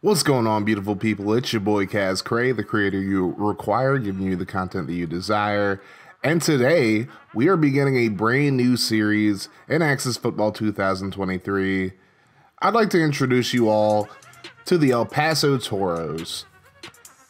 What's going on, beautiful people? It's your boy Kaz Cray, the creator you require, giving you the content that you desire. And today, we are beginning a brand new series in Access Football 2023. I'd like to introduce you all to the El Paso Toros.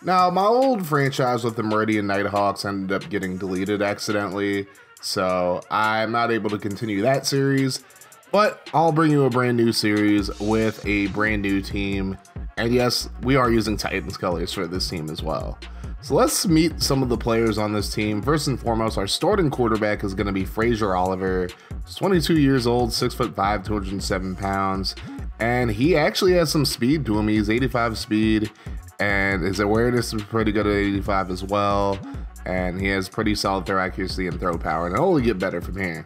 Now, my old franchise with the Meridian Nighthawks ended up getting deleted accidentally, so I'm not able to continue that series. But I'll bring you a brand new series with a brand new team. And yes, we are using Titans colors for this team as well. So let's meet some of the players on this team. First and foremost, our starting quarterback is going to be Frazier Oliver. He's 22 years old, 6'5", 207 pounds. And he actually has some speed to him. He's 85 speed. And his awareness is pretty good at 85 as well. And he has pretty solid throw accuracy and throw power. And it'll only get better from here.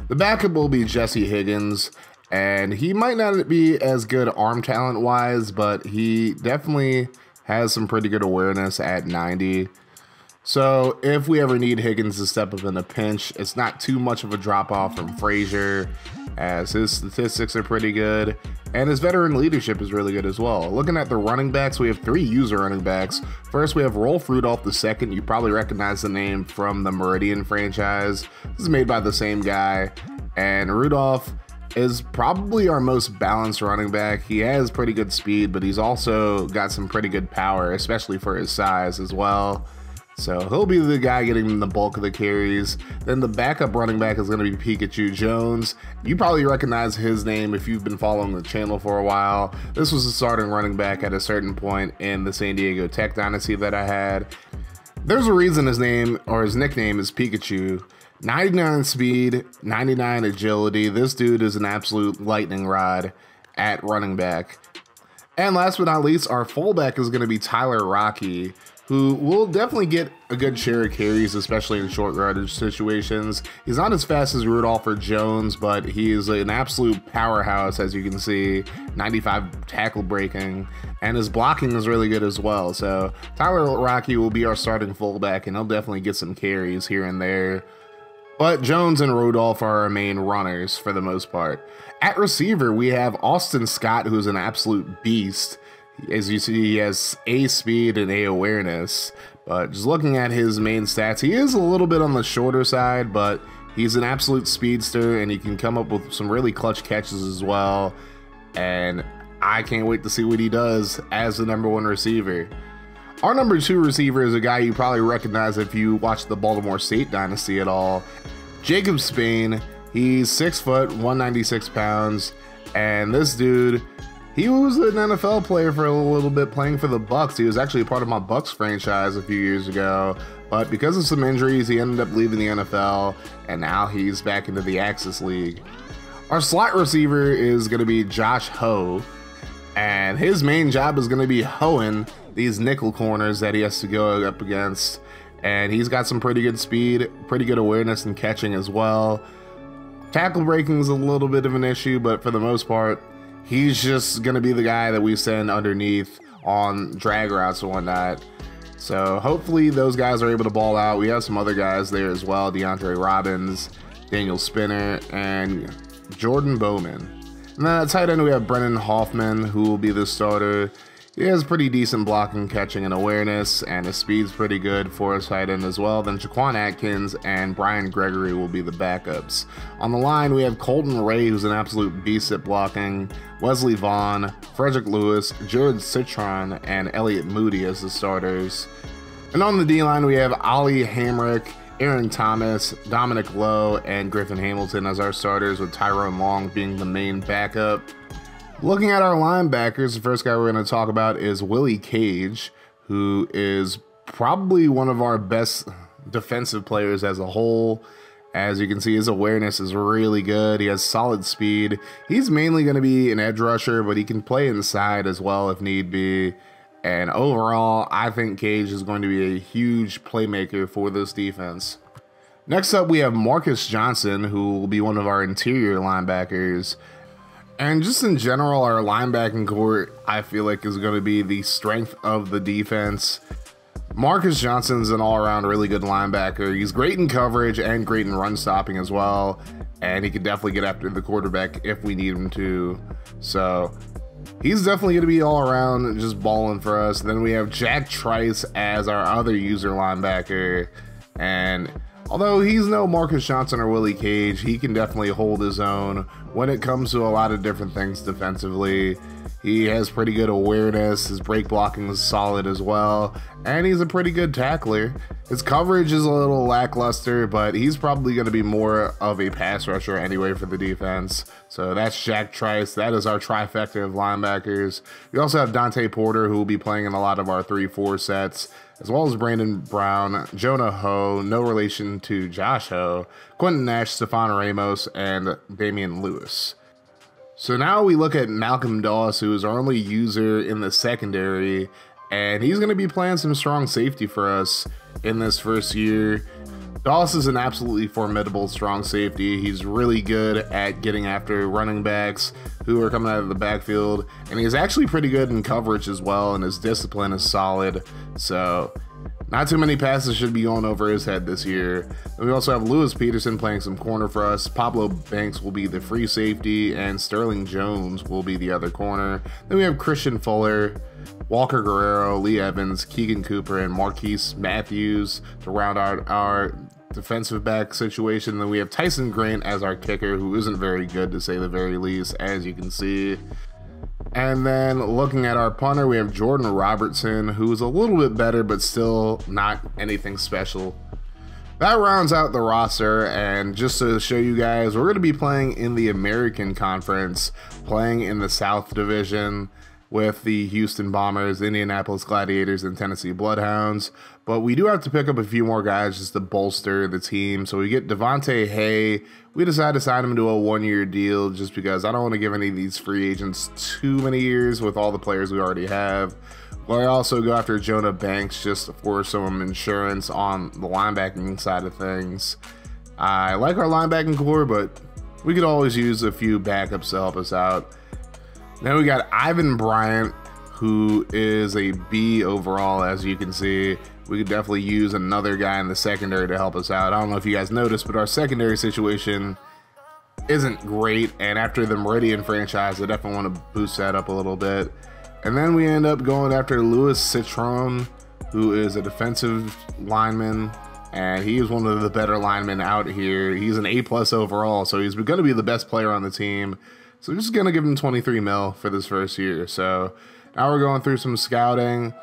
The backup will be Jesse Higgins, and he might not be as good arm talent wise, but he definitely has some pretty good awareness at 90. So if we ever need Higgins to step up in a pinch, it's not too much of a drop off from Frazier, as his statistics are pretty good, and his veteran leadership is really good as well. Looking at the running backs, we have three user running backs. First, we have Rolf Rudolph II. You probably recognize the name from the Meridian franchise. This is made by the same guy, and Rudolph is probably our most balanced running back. He has pretty good speed, but he's also got some pretty good power, especially for his size as well. So he'll be the guy getting the bulk of the carries. Then the backup running back is going to be Pikachu Jones. You probably recognize his name if you've been following the channel for a while. This was the starting running back at a certain point in the San Diego Tech dynasty that I had. There's a reason his name or his nickname is Pikachu. 99 speed, 99 agility. This dude is an absolute lightning rod at running back. And last but not least, our fullback is going to be Tyler Rocky, who will definitely get a good share of carries, especially in short yardage situations. He's not as fast as Rudolph or Jones, but he is an absolute powerhouse, as you can see. 95 tackle breaking, and his blocking is really good as well. So Tyler Rocky will be our starting fullback, and he'll definitely get some carries here and there. But Jones and Rudolph are our main runners for the most part. At receiver, we have Austin Scott, who's an absolute beast. As you see, he has A speed and A awareness, but just looking at his main stats, he is a little bit on the shorter side, but he's an absolute speedster, and he can come up with some really clutch catches as well, and I can't wait to see what he does as the #1 receiver. Our #2 receiver is a guy you probably recognize if you watch the Baltimore State dynasty at all. Jacob Spain. He's 6 foot, 196 pounds, and this dude, he was an NFL player for a little bit, playing for the Bucks. He was actually a part of my Bucks franchise a few years ago, but because of some injuries, he ended up leaving the NFL, and now he's back into the Axis League. Our slot receiver is going to be Josh Ho, and his main job is going to be hoeing these nickel corners that he has to go up against, and he's got some pretty good speed, pretty good awareness and catching as well. Tackle breaking is a little bit of an issue, but for the most part, he's just going to be the guy that we send underneath on drag routes and whatnot. So hopefully those guys are able to ball out. We have some other guys there as well. DeAndre Robbins, Daniel Spinner, and Jordan Bowman. And then at tight end, we have Brennan Hoffman, who will be the starter. He has pretty decent blocking, catching, and awareness, and his speed's pretty good for his tight end as well. Then Jaquan Atkins and Brian Gregory will be the backups. On the line, we have Colton Ray, who's an absolute beast at blocking, Wesley Vaughn, Frederick Lewis, Jared Citron, and Elliott Moody as the starters. And on the D-line, we have Ali Hamrick, Aaron Thomas, Dominic Lowe, and Griffin Hamilton as our starters, with Tyrone Long being the main backup. Looking at our linebackers, the first guy we're going to talk about is Willie Cage, who is probably one of our best defensive players as a whole. As you can see, his awareness is really good. He has solid speed. He's mainly going to be an edge rusher, but he can play inside as well if need be. And overall, I think Cage is going to be a huge playmaker for this defense. Next up, we have Marcus Johnson, who will be one of our interior linebackers. And just in general, our linebacking core, I feel like, is going to be the strength of the defense. Marcus Johnson's an all-around really good linebacker. He's great in coverage and great in run stopping as well. And he can definitely get after the quarterback if we need him to. So he's definitely going to be all around just balling for us. Then we have Jack Trice as our other user linebacker, and although he's no Marcus Johnson or Willie Cage, he can definitely hold his own when it comes to a lot of different things defensively. He has pretty good awareness, his break blocking is solid as well, and he's a pretty good tackler. His coverage is a little lackluster, but he's probably going to be more of a pass rusher anyway for the defense. So that's Jack Trice. That is our trifecta of linebackers. We also have Dante Porter, who will be playing in a lot of our 3-4 sets, as well as Brandon Brown, Jonah Ho, no relation to Josh Ho, Quentin Nash, Stephon Ramos, and Damian Lewis. So now we look at Malcolm Doss, who is our only user in the secondary, and he's going to be playing some strong safety for us in this first year. Doss is an absolutely formidable strong safety. He's really good at getting after running backs who are coming out of the backfield, and he's actually pretty good in coverage as well, and his discipline is solid. So not too many passes should be going over his head this year. And we also have Lewis Peterson playing some corner for us. Pablo Banks will be the free safety, and Sterling Jones will be the other corner. Then we have Christian Fuller, Walker Guerrero, Lee Evans, Keegan Cooper, and Marquise Matthews to round out our defensive back situation. Then we have Tyson Grant as our kicker, who isn't very good to say the very least, as you can see. And then looking at our punter, we have Jordan Robertson, who's a little bit better, but still not anything special. That rounds out the roster, and just to show you guys, we're going to be playing in the American Conference, playing in the South Division with the Houston Bombers, Indianapolis Gladiators, and Tennessee Bloodhounds. But we do have to pick up a few more guys just to bolster the team. So we get Devontae Hay. We decided to sign him to a 1-year deal just because I don't want to give any of these free agents too many years with all the players we already have. But I also go after Jonah Banks just for some insurance on the linebacking side of things. I like our linebacking core, but we could always use a few backups to help us out. Then we got Ivan Bryant, who is a B overall, as you can see. We could definitely use another guy in the secondary to help us out. I don't know if you guys noticed, but our secondary situation isn't great, and after the Meridian franchise, I definitely want to boost that up a little bit. And then we end up going after Louis Citron, who is a defensive lineman, and he is one of the better linemen out here. He's an A+ overall, so he's going to be the best player on the team. So we're just going to give him 23 mil for this first year. So now we're going through some scouting.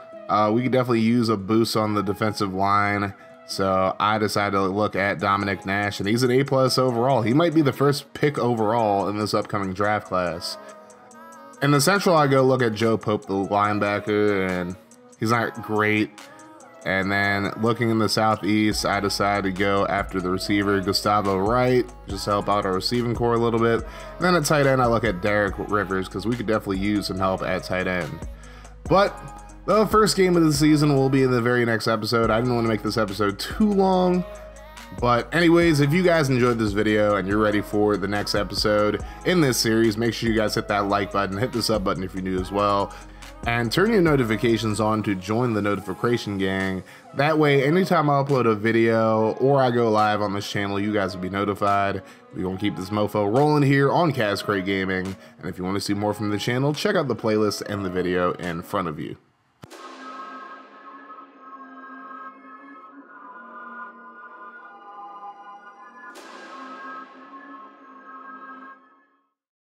We could definitely use a boost on the defensive line. So I decided to look at Dominic Nash, and he's an A+ overall. He might be the first pick overall in this upcoming draft class. In the Central, I go look at Joe Pope, the linebacker, and he's not great. And then looking in the Southeast, I decided to go after the receiver, Gustavo Wright, just to help out our receiving core a little bit. And then at tight end, I look at Derek Rivers, because we could definitely use some help at tight end. But the first game of the season will be in the very next episode. I didn't want to make this episode too long. But anyways, if you guys enjoyed this video and you're ready for the next episode in this series, make sure you guys hit that like button, hit the sub button if you're new as well, and turn your notifications on to join the notification gang. That way, anytime I upload a video or I go live on this channel, you guys will be notified. We're going to keep this mofo rolling here on Kaz Crate Gaming. And if you want to see more from the channel, check out the playlist and the video in front of you.